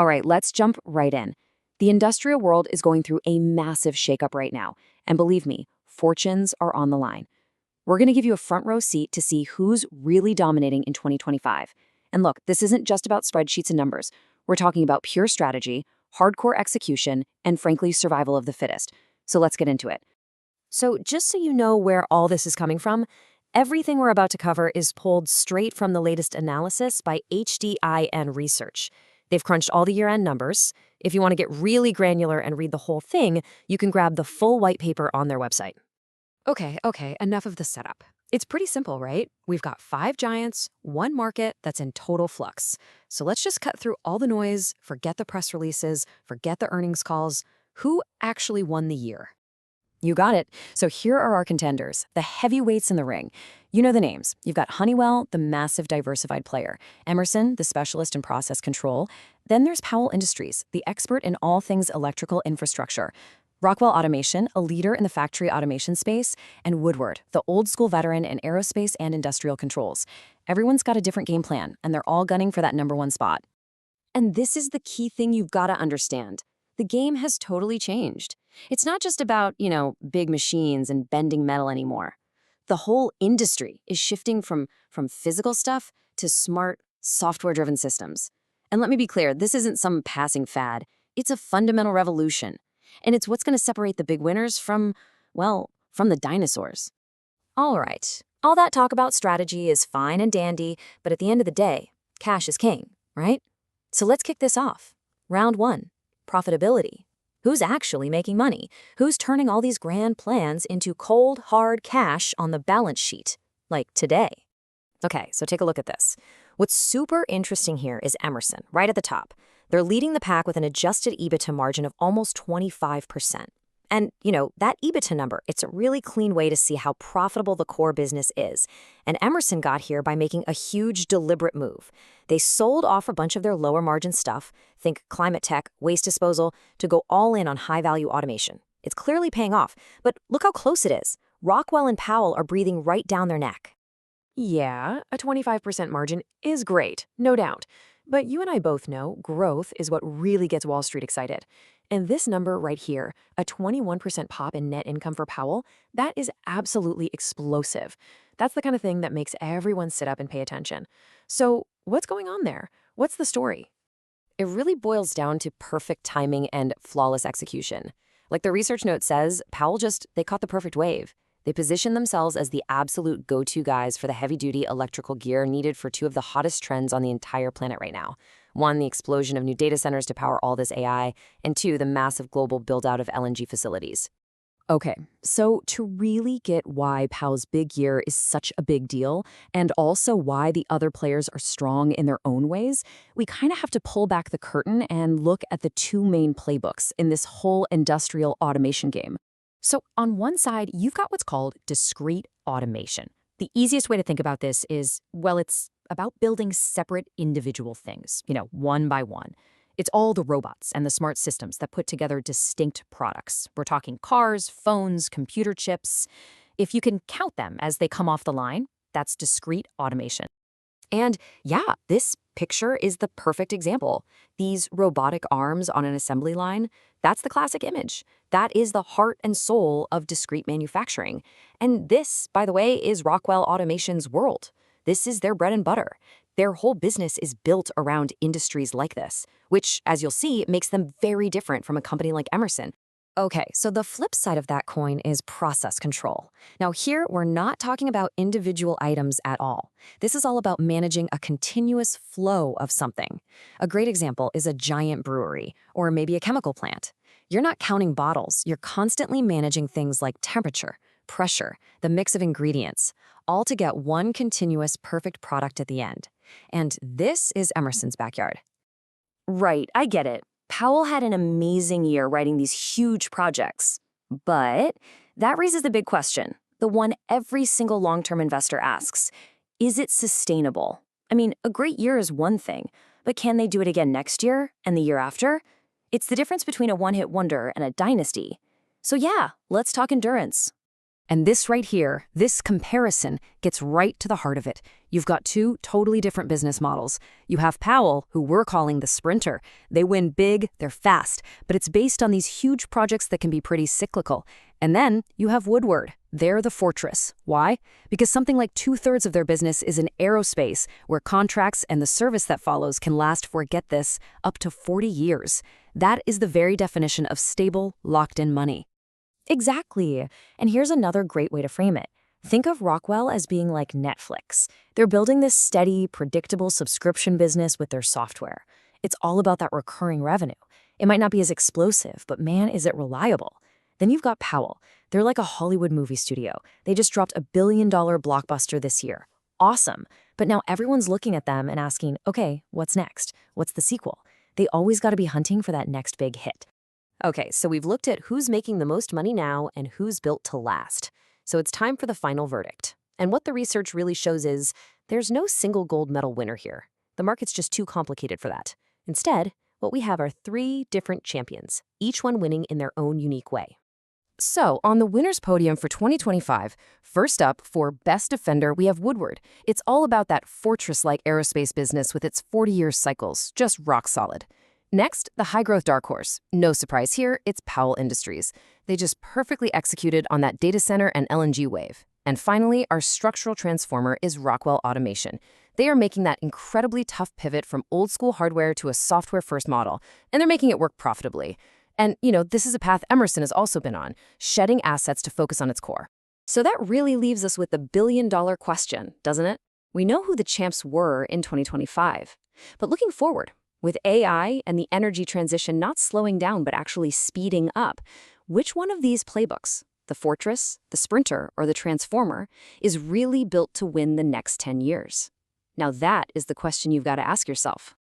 All right, let's jump right in. The industrial world is going through a massive shakeup right now. And believe me, fortunes are on the line. We're going to give you a front row seat to see who's really dominating in 2025. And look, this isn't just about spreadsheets and numbers. We're talking about pure strategy, hardcore execution, and frankly, survival of the fittest. So let's get into it. So just so you know where all this is coming from, everything we're about to cover is pulled straight from the latest analysis by HDIN Research. They've crunched all the year-end numbers. If you want to get really granular and read the whole thing, you can grab the full white paper on their website. Okay, enough of the setup. It's pretty simple, right? We've got 5 giants, 1 market that's in total flux. So let's just cut through all the noise, forget the press releases, forget the earnings calls. Who actually won the year? You got it. So here are our contenders, the heavyweights in the ring. You know the names. You've got Honeywell, the massive diversified player, Emerson, the specialist in process control. Then there's Powell Industries, the expert in all things electrical infrastructure. Rockwell Automation, a leader in the factory automation space, and Woodward, the old-school veteran in aerospace and industrial controls. Everyone's got a different game plan, and they're all gunning for that #1 spot. And this is the key thing you've got to understand. The game has totally changed. It's not just about, big machines and bending metal anymore. The whole industry is shifting from physical stuff to smart, software-driven systems. And let me be clear, this isn't some passing fad. It's a fundamental revolution. And it's what's going to separate the big winners from the dinosaurs. All right, all that talk about strategy is fine and dandy, but at the end of the day, cash is king, right? So let's kick this off. Round 1, profitability. Who's actually making money? Who's turning all these grand plans into cold, hard cash on the balance sheet, like today? Okay, so take a look at this. What's super interesting here is Emerson, right at the top. They're leading the pack with an adjusted EBITDA margin of almost 25%. And, that EBITDA number, it's a really clean way to see how profitable the core business is. And Emerson got here by making a huge, deliberate move. They sold off a bunch of their lower margin stuff, think climate tech, waste disposal, to go all in on high-value automation. It's clearly paying off, but look how close it is. Rockwell and Powell are breathing right down their neck. Yeah, a 25% margin is great, no doubt. But you and I both know growth is what really gets Wall Street excited. And this number right here, a 21% pop in net income for Powell, that is absolutely explosive. That's the kind of thing that makes everyone sit up and pay attention. So what's going on there? What's the story? It really boils down to perfect timing and flawless execution. Like the research note says, Powell they caught the perfect wave. They position themselves as the absolute go-to guys for the heavy-duty electrical gear needed for 2 of the hottest trends on the entire planet right now. 1, the explosion of new data centers to power all this AI, and 2, the massive global build-out of LNG facilities. Okay, so to really get why Powell's big year is such a big deal, and also why the other players are strong in their own ways, we kind of have to pull back the curtain and look at the 2 main playbooks in this whole industrial automation game. So on one side, you've got what's called discrete automation. The easiest way to think about this is, it's about building separate individual things, one by one. It's all the robots and the smart systems that put together distinct products. We're talking cars, phones, computer chips. If you can count them as they come off the line, that's discrete automation. And yeah, this picture is the perfect example. These robotic arms on an assembly line, that's the classic image. That is the heart and soul of discrete manufacturing. And this, by the way, is Rockwell Automation's world. This is their bread and butter. Their whole business is built around industries like this, which, as you'll see, makes them very different from a company like Emerson. Okay, so the flip side of that coin is process control. Now here, we're not talking about individual items at all. This is all about managing a continuous flow of something. A great example is a giant brewery, or maybe a chemical plant. You're not counting bottles, you're constantly managing things like temperature, pressure, the mix of ingredients, all to get one continuous perfect product at the end. And this is Emerson's backyard. Right, I get it. Powell had an amazing year writing these huge projects. But that raises the big question, the one every single long-term investor asks. Is it sustainable? I mean, a great year is one thing, but can they do it again next year and the year after? It's the difference between a one-hit wonder and a dynasty. So yeah, let's talk endurance. And this right here, this comparison, gets right to the heart of it. You've got two totally different business models. You have Powell, who we're calling the sprinter. They win big, they're fast, but it's based on these huge projects that can be pretty cyclical. And then you have Woodward. They're the fortress. Why? Because something like 2/3 of their business is in aerospace, where contracts and the service that follows can last for, get this, up to 40 years. That is the very definition of stable, locked-in money. Exactly. And here's another great way to frame it. Think of Rockwell as being like Netflix. They're building this steady, predictable subscription business with their software. It's all about that recurring revenue. It might not be as explosive, but man, is it reliable. Then you've got Powell. They're like a Hollywood movie studio. They just dropped a $1 billion blockbuster this year. Awesome. But now everyone's looking at them and asking, okay, what's next? What's the sequel? They always got to be hunting for that next big hit. Okay, so we've looked at who's making the most money now and who's built to last. So it's time for the final verdict. And what the research really shows is there's no single gold medal winner here. The market's just too complicated for that. Instead, what we have are 3 different champions, each one winning in their own unique way. So, on the winner's podium for 2025, first up for Best Defender, we have Woodward. It's all about that fortress-like aerospace business with its 40-year cycles, just rock solid. Next, the high-growth dark horse. No surprise here, it's Powell Industries. They just perfectly executed on that data center and LNG wave. And finally, our structural transformer is Rockwell Automation. They are making that incredibly tough pivot from old-school hardware to a software-first model, and they're making it work profitably. And, this is a path Emerson has also been on, shedding assets to focus on its core. So that really leaves us with the billion-dollar question, doesn't it? We know who the champs were in 2025. But looking forward, with AI and the energy transition not slowing down but actually speeding up, which one of these playbooks, the fortress, the sprinter, or the transformer, is really built to win the next 10 years? Now that is the question you've got to ask yourself.